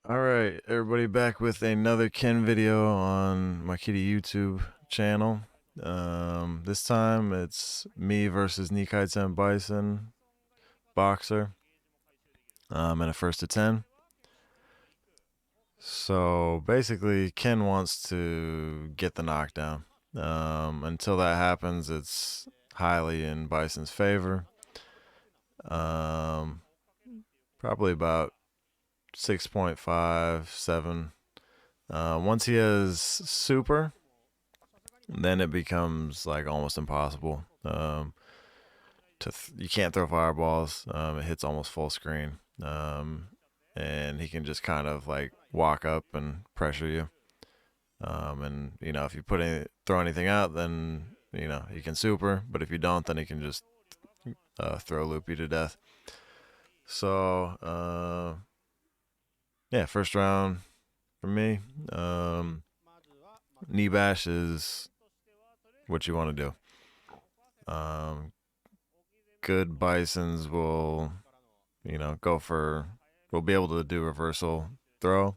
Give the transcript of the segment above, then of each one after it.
Alright, everybody, back with another Ken video on MAKIRI YouTube channel. This time it's me versus NIKAITEN Bison, BOXER, in a first to 10. So basically, Ken wants to get the knockdown. Until that happens, it's highly in Bison's favor. Probably about 6.5, 7. Once he has super, then it becomes like almost impossible. You can't throw fireballs. It hits almost full screen, and he can just kind of like walk up and pressure you. And if you throw anything out, then he can super. But if you don't, then he can just throw loop you to death. So yeah, first round for me. Knee bash is what you want to do. Good Bisons will, will be able to do reversal throw.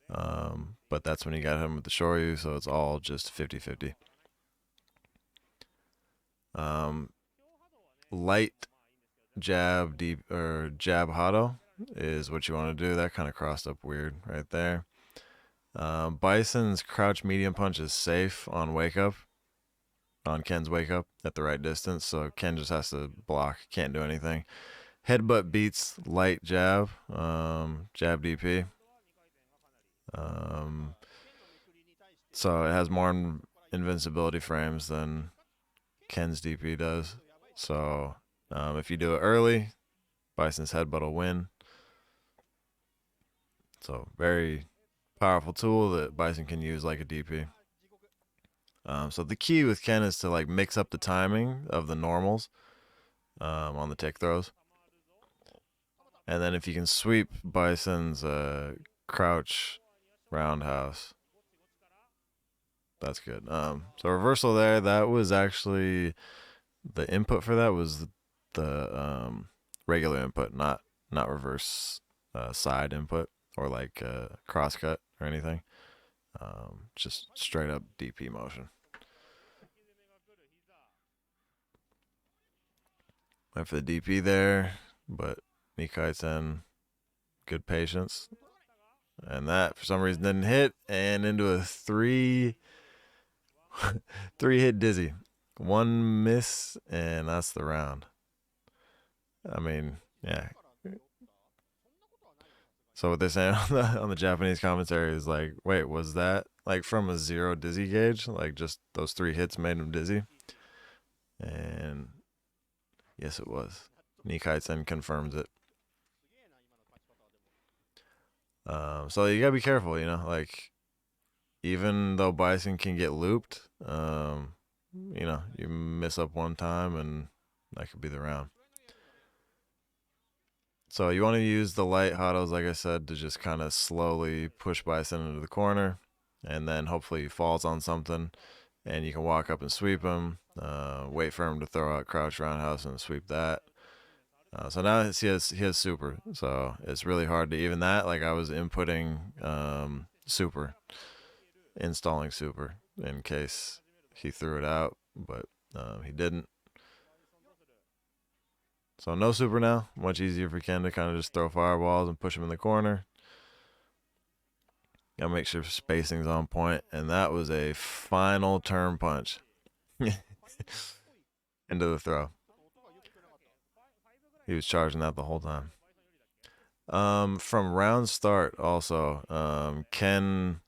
But that's when you got him with the Shoryu, so it's all just 50-50. Light jab deep or jab hado is what you want to do. That kind of crossed up weird right there. Bison's crouch medium punch is safe on wake up, on Ken's wake up at the right distance, so Ken just has to block, can't do anything. Headbutt beats light jab, jab DP. So it has more invincibility frames than Ken's DP does. So if you do it early, Bison's headbutt will win. So very powerful tool that Bison can use like a DP. So the key with Ken is to like mix up the timing of the normals on the tick throws. And then if you can sweep Bison's crouch roundhouse, that's good. So reversal there, that was actually the input for that was the regular input, not reverse side input or like crosscut or anything. Just straight up DP motion. Went for the DP there, but NIKAITEN, good patience. And that, for some reason, didn't hit, and into a three hit dizzy. One miss, and that's the round. I mean, yeah. So what they're saying on the Japanese commentary is like, wait, was that like from a 0 dizzy gauge? Like just those 3 hits made him dizzy? And yes, it was. NIKAITEN confirms it. So you gotta be careful, like even though Bison can get looped, you miss up one time and that could be the round. So you want to use the light hados, like I said, to just kind of slowly push Bison into the corner, and then hopefully he falls on something, and you can walk up and sweep him, wait for him to throw out crouch roundhouse and sweep that. So now he has super, so it's really hard to even that. Like I was inputting super, installing super in case he threw it out, but he didn't. So no super now. Much easier for Ken to kind of just throw fireballs and push him in the corner. Gotta make sure spacing's on point, and that was a final turn punch into the throw. He was charging that the whole time. From round start, also, Ken,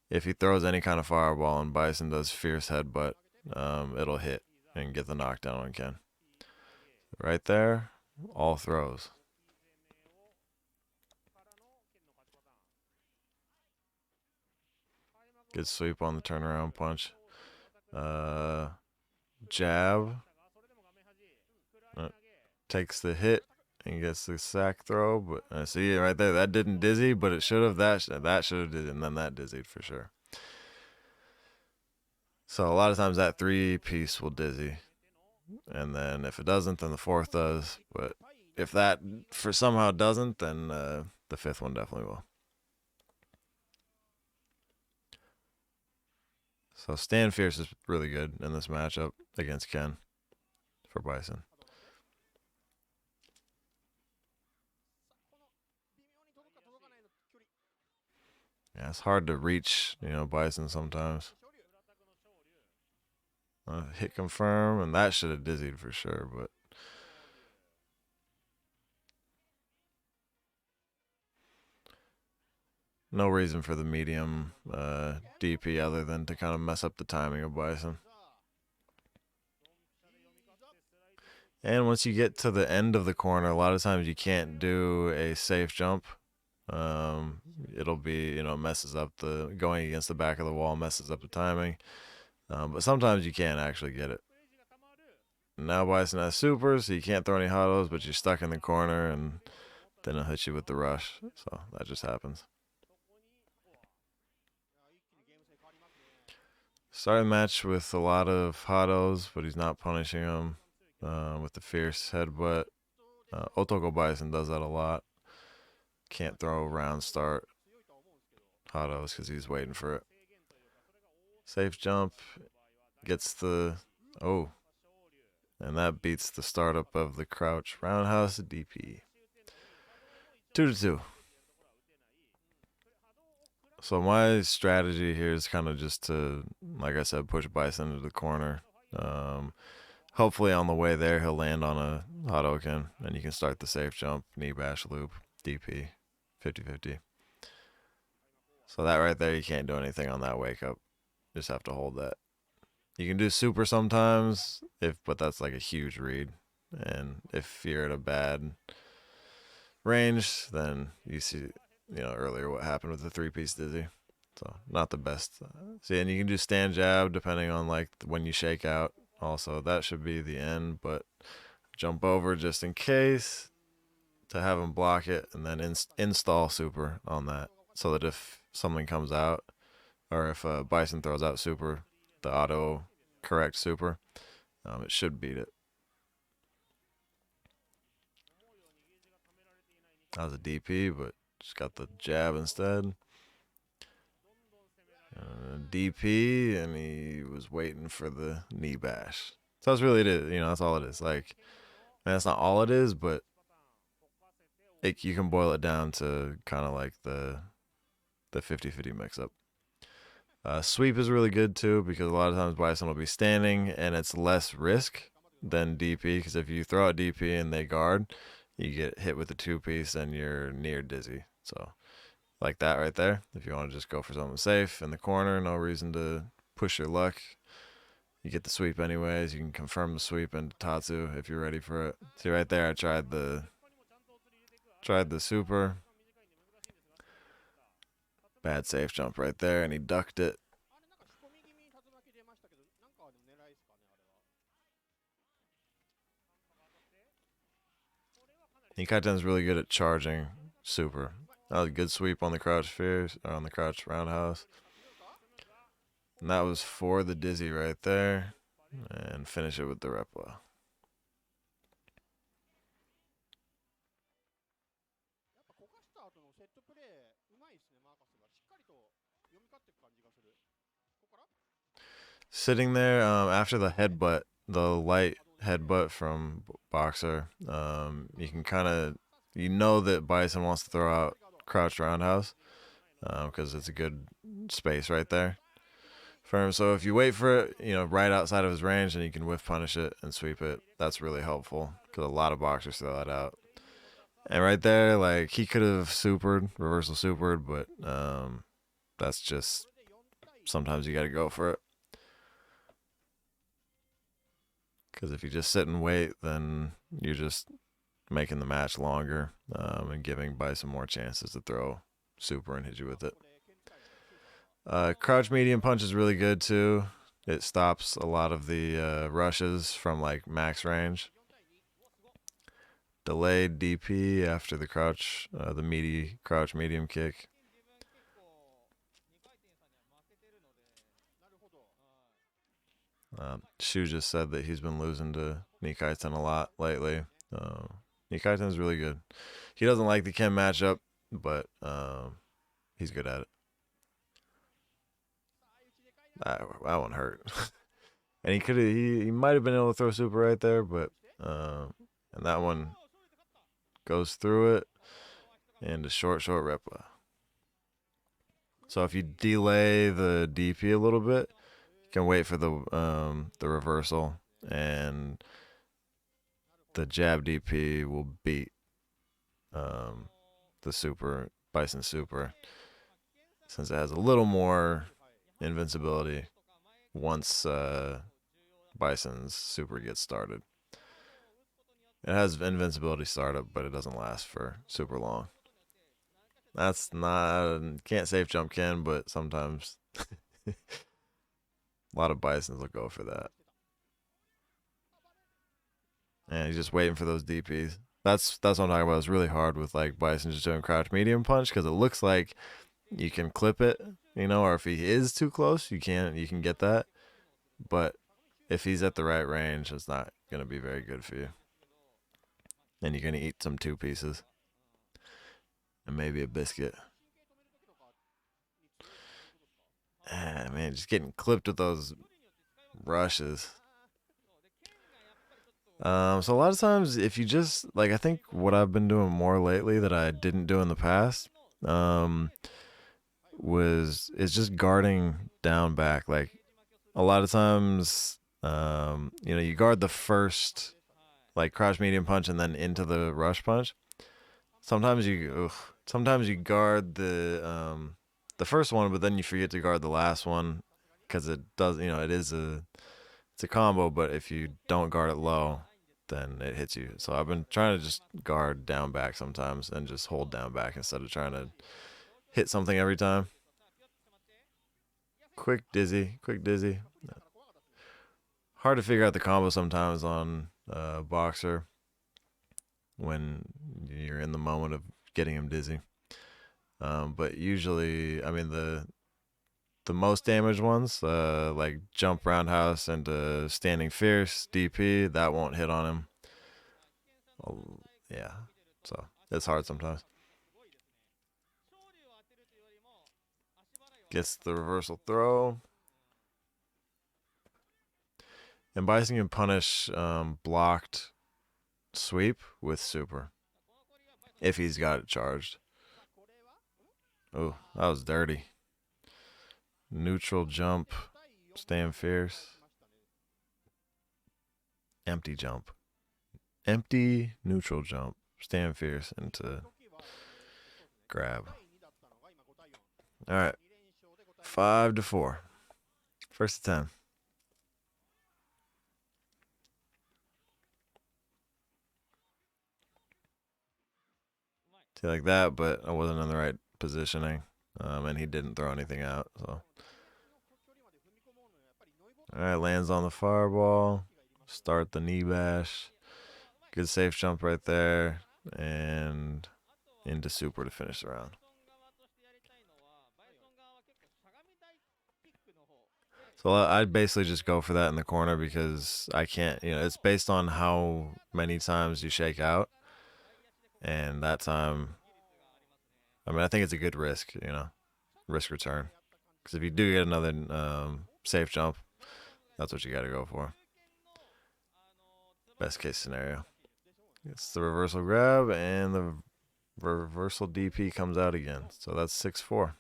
if he throws any kind of fireball and Bison does fierce headbutt, it'll hit and get the knockdown on Ken. Right there, all throws. Good sweep on the turnaround punch. Jab. Takes the hit and gets the sack throw. But see right there, that didn't dizzy, but it should have. That should have did, and then that dizzied for sure. So a lot of times that 3-piece will dizzy, and then if it doesn't, then the 4th does. But if that for somehow doesn't, then the fifth one definitely will. So Stand Fierce is really good in this matchup against Ken for Bison. Yeah, it's hard to reach, Bison sometimes. Hit confirm, and that should have dizzied for sure, but no reason for the medium DP other than to kind of mess up the timing of Bison. And once you get to the end of the corner, a lot of times you can't do a safe jump. It'll be, messes up the going against the back of the wall, messes up the timing. But sometimes you can't actually get it. Now Bison has super, so you can't throw any autos, but you're stuck in the corner, and then it'll hit you with the rush. So that just happens. Starting the match with a lot of autos, but he's not punishing them with the fierce headbutt. Otoko Bison does that a lot. Can't throw round start autos because he's waiting for it. Safe jump. Gets the... Oh. And that beats the startup of the crouch roundhouse DP. 2-2. So my strategy here is kind of just to, like I said, push Bison into the corner. Hopefully on the way there he'll land on a Hadoken, and you can start the safe jump, knee bash loop, DP, 50-50. So that right there, you can't do anything on that wake up. Just have to hold that. You can do super sometimes, but that's like a huge read. And if you're at a bad range, then you see, earlier what happened with the 3-piece dizzy. So not the best. See, and you can do stand jab depending on like when you shake out. Also, that should be the end, but jump over just in case to have him block it, and then install super on that, so that if something comes out, or if Bison throws out super, the auto correct super, it should beat it. That was a DP, but just got the jab instead. DP, and he was waiting for the knee bash. So that's really it. That's all it is. Like, man, that's not all it is, but you can boil it down to kind of like the 50-50 mix-up. Sweep is really good too, because a lot of times Bison will be standing, and it's less risk than DP, because if you throw out DP and they guard, you get hit with the 2-piece and you're near dizzy. So like that right there, if you want to just go for something safe in the corner, no reason to push your luck. You get the sweep anyways. You can confirm the sweep into Tatsu if you're ready for it. See right there, I tried the super. Bad safe jump right there, and he ducked it. NIKAITEN's really good at charging super. That was a good sweep on the crouch fierce, or on the crouch roundhouse. And that was for the dizzy right there. And finish it with the repla. Sitting there after the headbutt, the light headbutt from BOXER, you can kind of, that Bison wants to throw out crouch roundhouse because it's a good space right there for him. So if you wait for it, right outside of his range, and you can whiff punish it and sweep it, that's really helpful, because a lot of boxers throw that out. And right there, like, he could have supered, reversal supered, but that's just, sometimes you got to go for it. Because if you just sit and wait, then you're just making the match longer and giving Bison more chances to throw super and hit you with it. Crouch medium punch is really good too. It stops a lot of the rushes from like max range. Delayed DP after the crouch, the meaty crouch medium kick. Shu just said that he's been losing to NIKAITEN a lot lately. NIKAITEN's really good. He doesn't like the Ken matchup but he's good at it. That one hurt. And he might have been able to throw super right there, but and that one goes through it and a short repa. So if you delay the DP a little bit, you can wait for the reversal, and the jab DP will beat the super Bison super, since it has a little more invincibility once Bison's super gets started. It has invincibility startup, but it doesn't last for super long. That's not, can't safe jump can, but sometimes a lot of Bisons will go for that. And he's just waiting for those DPs. That's what I'm talking about. It's really hard with like Bison just doing crouch medium punch, because it looks like you can clip it, you know, or if he is too close, you can get that. But if he's at the right range, it's not gonna be very good for you. And you're gonna eat some two pieces and maybe a biscuit. Man, just getting clipped with those rushes. So a lot of times, if you just like, I think what I've been doing more lately that I didn't do in the past, is just guarding down back. Like a lot of times, you know, you guard the first like crouch medium punch and then into the rush punch. Sometimes you guard the first one, but then you forget to guard the last one, because it does, you know, it's a combo, but if you don't guard it low, then it hits you. So I've been trying to just guard down back sometimes and just hold down back instead of trying to hit something every time. Quick dizzy. Hard to figure out the combo sometimes on BOXER when you're in the moment of getting him dizzy. But usually, I mean, the most damaged ones, like jump roundhouse and standing fierce DP, that won't hit on him. Yeah, so it's hard sometimes. Gets the reversal throw. And Bison can punish blocked sweep with super if he's got it charged. Oh, that was dirty. Neutral jump, stand fierce. Empty jump. Empty neutral jump, stand fierce into grab. All right, 5-4. First to 10. See, like that, but I wasn't in the right positioning, and he didn't throw anything out. So, all right, lands on the fireball. Start the knee bash. Good safe jump right there, and into super to finish the round. So I'd basically just go for that in the corner, because I can't, you know, it's based on how many times you shake out. And that time, I mean, I think it's a good risk, you know, risk return. Because if you do get another safe jump, that's what you got to go for. Best case scenario. It's the reversal grab, and the reversal DP comes out again. So that's 6-4.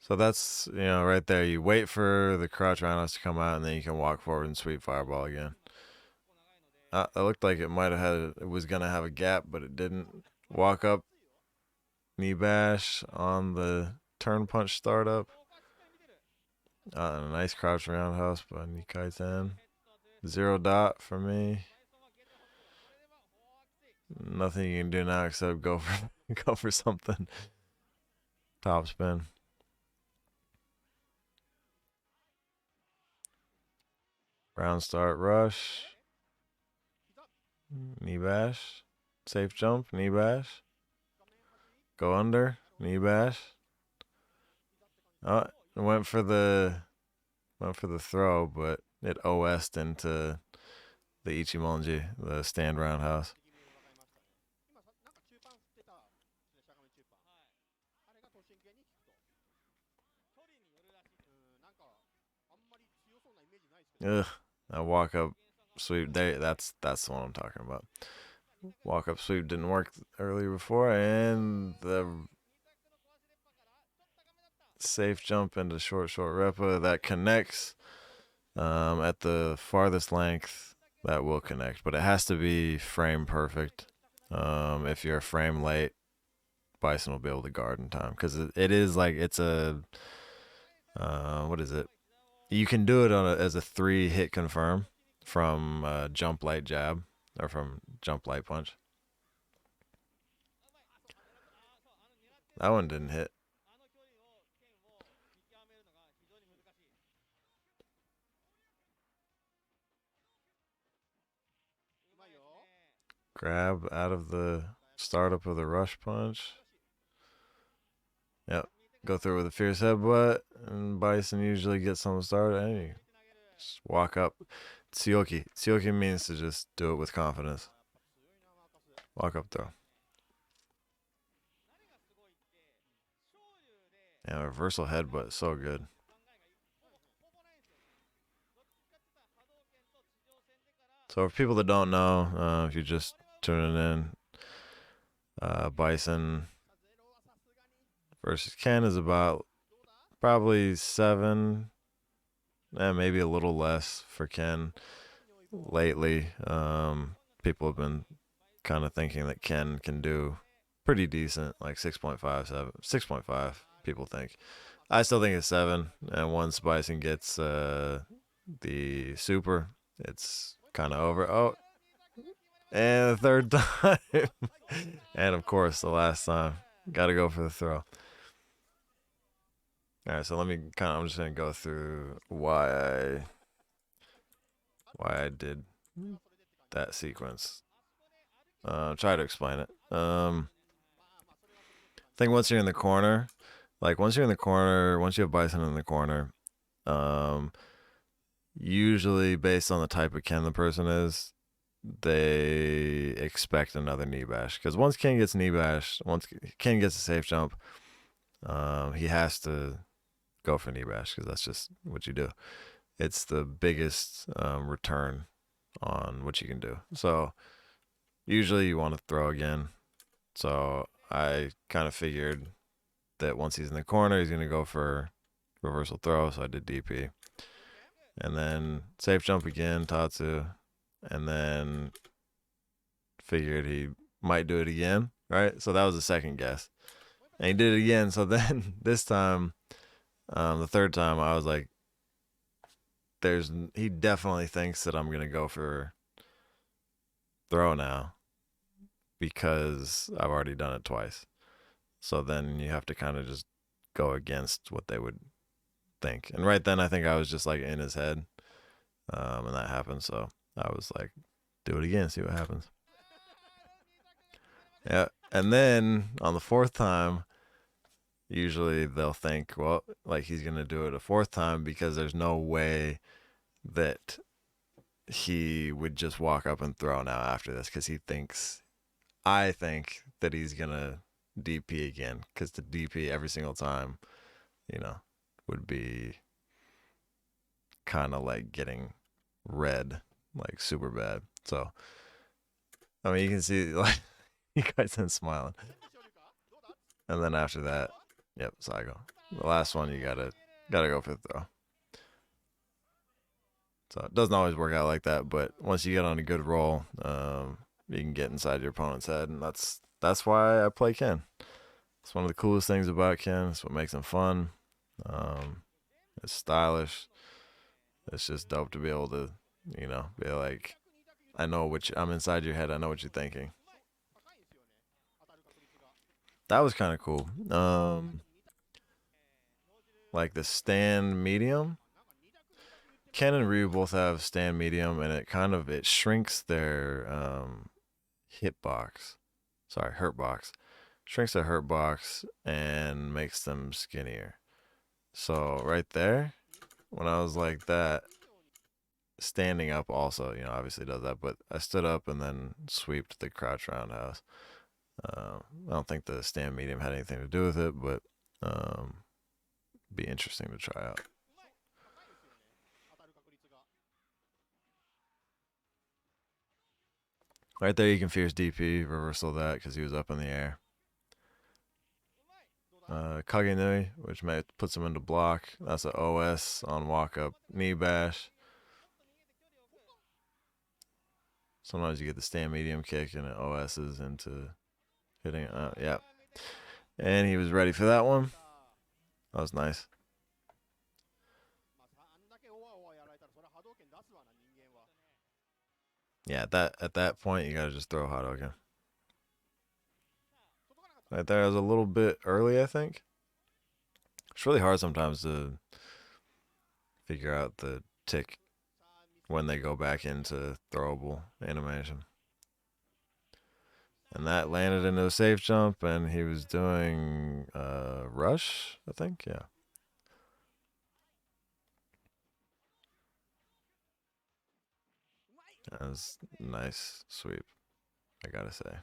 So that's, you know, right there. You wait for the crouch roundhouse to come out, and then you can walk forward and sweep fireball again. It looked like it might have had, it was gonna have a gap, but it didn't. Walk up, knee bash on the turn punch startup. A nice crouch roundhouse by NIKAITEN. 0 dot for me. Nothing you can do now except go for something. Top spin. Round start rush. Knee bash. safe jump, knee bash. Go under, knee bash. Oh, went for the throw, but it OS'd into the Ichimonji, the stand roundhouse. Ugh, that walk up sweep. That's the one I'm talking about. Walk up sweep didn't work earlier before, and the safe jump into short repa that connects at the farthest length. That will connect, but it has to be frame perfect. If you're a frame late, Bison will be able to guard in time because it is like it's a what is it? You can do it as a 3-hit confirm from jump light jab or from jump light punch. That one didn't hit. Grab out of the startup of the rush punch. Yep. Go through with a fierce headbutt, and Bison usually gets on the start. Hey, just walk up. Tsuyoki. Tsuyoki means to just do it with confidence. Walk up throw. Yeah, reversal headbutt, so good. So for people that don't know, if you're just tuning in, Bison versus Ken is about probably 7, maybe a little less for Ken lately. People have been kind of thinking that Ken can do pretty decent, like 6.5, 7, 6.5, people think. I still think it's 7, and once Bison gets the super, it's kind of over. Oh, and the third time. And of course, the last time. Got to go for the throw. All right, so let me I'm just going to go through why I did that sequence. Try to explain it. I think once you're in the corner, once you have Bison in the corner, usually based on the type of Ken the person is, they expect another knee bash. Because once Ken gets knee bashed, once Ken gets a safe jump, he has to go for knee bash because that's just what you do. It's the biggest return on what you can do. So usually you want to throw again. So I kind of figured that once he's in the corner, he's going to go for reversal throw. So I did DP. And then safe jump again, Tatsu. And then figured he might do it again, right? So that was the second guess. And he did it again. So then this time, the third time, I was like, he definitely thinks that I'm going to go for throw now because I've already done it twice. So then you have to kind of just go against what they would think. And right then, I think I was just like in his head, and that happened. So I was like, do it again, see what happens. Yeah. And then on the fourth time, usually they'll think, well, like he's going to do it a fourth time because there's no way that he would just walk up and throw now after this because I think that he's going to DP again because the DP every single time, would be kind of like getting red, like super bad. So, I mean, you can see like you guys are smiling. And then after that, yep, Saigo. The last one, you gotta go for the throw. So it doesn't always work out like that, but once you get on a good roll, you can get inside your opponent's head, and that's why I play Ken. It's one of the coolest things about Ken. It's what makes him fun. It's stylish. It's just dope to be able to, be like, I'm inside your head. I know what you're thinking. That was kind of cool. Like the stand medium. Ken and Ryu both have stand medium, and it shrinks their hitbox. Sorry, hurt box. Shrinks the hurt box and makes them skinnier. So right there, when I was like that, standing up also, you know, obviously does that, but I stood up and then sweeped the crouch roundhouse. I don't think the stand medium had anything to do with it, but be interesting to try out. Right there, you can fierce DP, reversal of that because he was up in the air. Kagenui, which puts him into block. That's an OS on walk up knee bash. Sometimes you get the stand medium kick and it OS's into hitting. Yeah. And he was ready for that one. That was nice. Yeah, at that point, you gotta just throw Hadouken. Right there, I was a little bit early, I think. It's really hard sometimes to figure out the tick when they go back into throwable animation. And that landed into a safe jump, and he was doing rush, I think. Yeah. That was a nice sweep, I gotta say.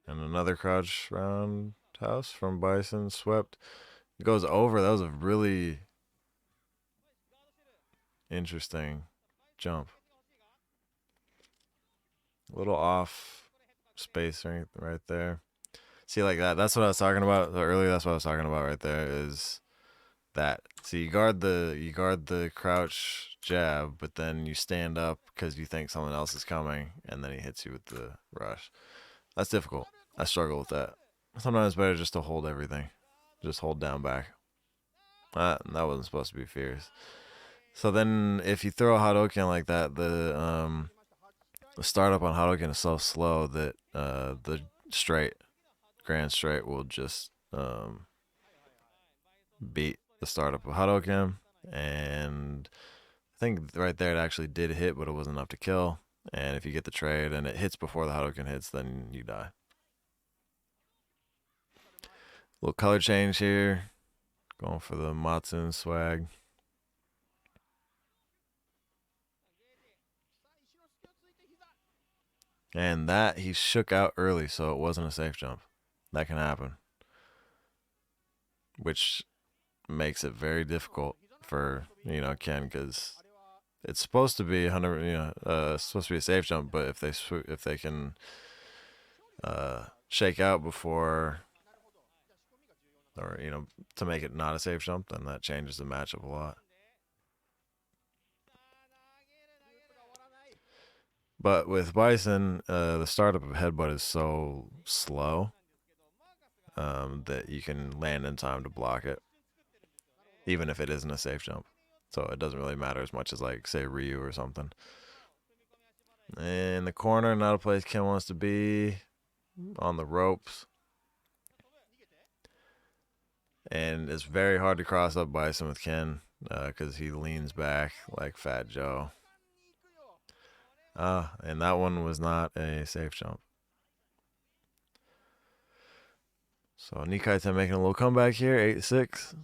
And another crouch roundhouse from Bison, swept. It goes over. That was a really interesting jump. A little off space right there. See, like that. That's what I was talking about earlier. That's what I was talking about right there. Is that? So you guard the crouch jab, but then you stand up because you think someone else is coming, and then he hits you with the rush. That's difficult. I struggle with that. Sometimes it's better just to hold everything, just hold down back. That wasn't supposed to be fierce. So then, if you throw a Hadouken like that, the startup on Hadouken is so slow that the grand straight will just beat the startup of Hadouken. And I think right there it actually did hit, but it wasn't enough to kill. And if you get the trade and it hits before the Hadouken hits, then you die. Little color change here. Going for the Matsun swag. And that he shook out early, so it wasn't a safe jump. That can happen. Which makes it very difficult for, you know, Ken, because it's supposed to be 100, you know, it's supposed to be a safe jump, but if they can shake out before, or, you know, to make it not a safe jump, then that changes the matchup a lot. But with Bison, the startup of headbutt is so slow that you can land in time to block it, even if it isn't a safe jump. So it doesn't really matter as much as, like, say, Ryu or something. In the corner, not a place Ken wants to be. On the ropes. And it's very hard to cross up Bison with Ken because he leans back like Fat Joe. And that one was not a safe jump. So NIKAITEN making a little comeback here, 8-6.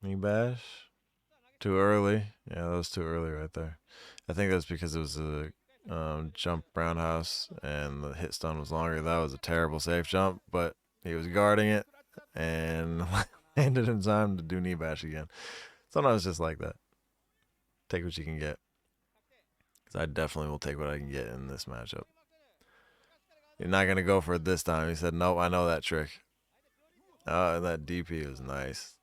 Knee bash. Too early. Yeah, that was too early right there. I think that's because it was a jump roundhouse and the hit stun was longer. That was a terrible safe jump, but he was guarding it and landed in time to do knee bash again. Sometimes it's just like that. Take what you can get. Because I definitely will take what I can get in this matchup. You're not going to go for it this time. He said, nope, I know that trick. Oh, that DP was nice.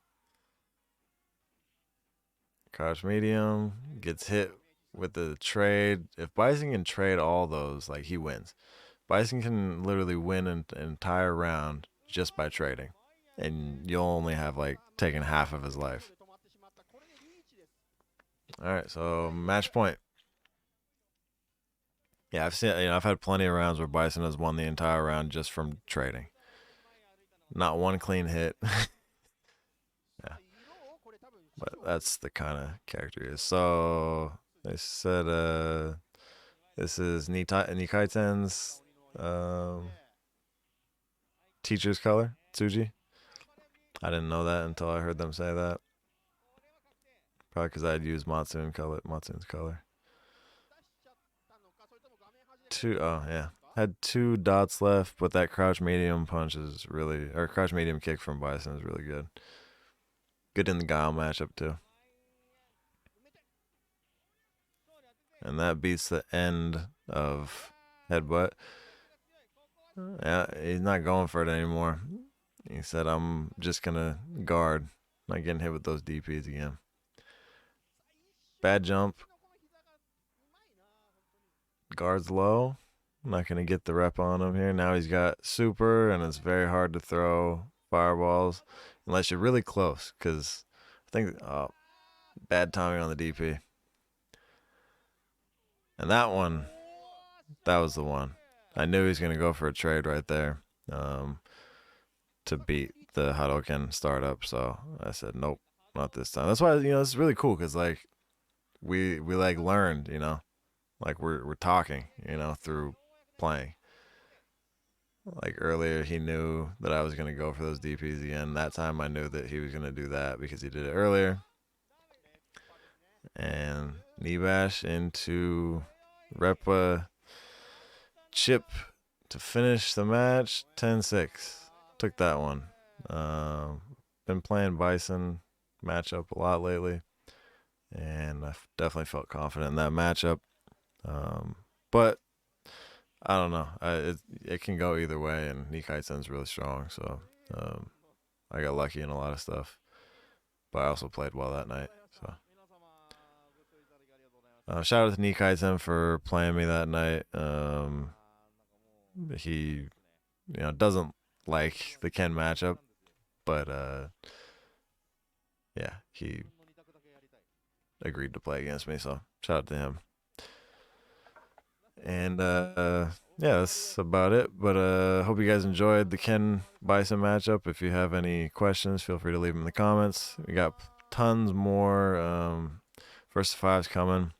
Crouch medium. Gets hit with the trade. If Bison can trade all those, like, he wins. Bison can literally win an entire round just by trading. And you'll only have, like, taken half of his life. All right, so match point. Yeah, I've seen. I've had plenty of rounds where Bison has won the entire round just from trading. Not one clean hit. Yeah, but that's the kind of character he is. So they said, this is NIKAITEN's teacher's color, Tsuji. I didn't know that until I heard them say that. Probably because I'd used Matsun's color. Oh yeah. Had 2 dots left, but that crouch medium punch is really, or crouch medium kick from Bison is really good. Good in the Guile matchup too. And that beats the end of headbutt. Yeah, he's not going for it anymore. He said, I'm just going to guard. Not getting hit with those DPs again. Bad jump. Guards low. Not going to get the rep on him here. Now he's got super, and it's very hard to throw fireballs unless you're really close, because I think bad timing on the DP. And that one, that was the one. I knew he was going to go for a trade right there to beat the Hadoken startup. So I said, nope, not this time. That's why, it's really cool, because like we like learned, like we're talking, through playing. Like earlier, he knew that I was going to go for those DPs again. That time I knew that he was going to do that because he did it earlier. And knee bash into Repa chip to finish the match. 10-6. Took that one. Been playing Bison matchup a lot lately, and I definitely felt confident in that matchup. But I don't know. It can go either way, and NIKAITEN's really strong, so I got lucky in a lot of stuff. But I also played well that night. So shout out to NIKAITEN for playing me that night. He doesn't like the Ken matchup, but yeah, he agreed to play against me, so shout out to him. And yeah, that's about it. But hope you guys enjoyed the Ken Bison matchup. If you have any questions, feel free to leave them in the comments. We got tons more first fives coming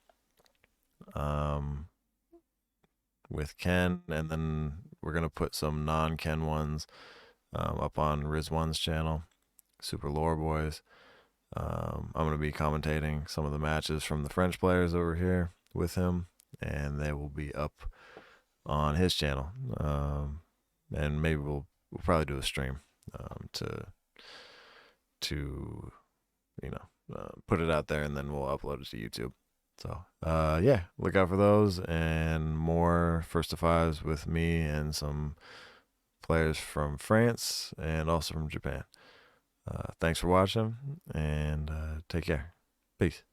with Ken, and then we're gonna put some non-Ken ones up on Riz1's channel, Super Lore Boys. I'm gonna be commentating some of the matches from the French players over here with him, and they will be up on his channel. And maybe we'll probably do a stream to put it out there, and then we'll upload it to YouTube. So yeah, look out for those and more first to fives with me and some players from France and also from Japan. Thanks for watching, and take care. Peace.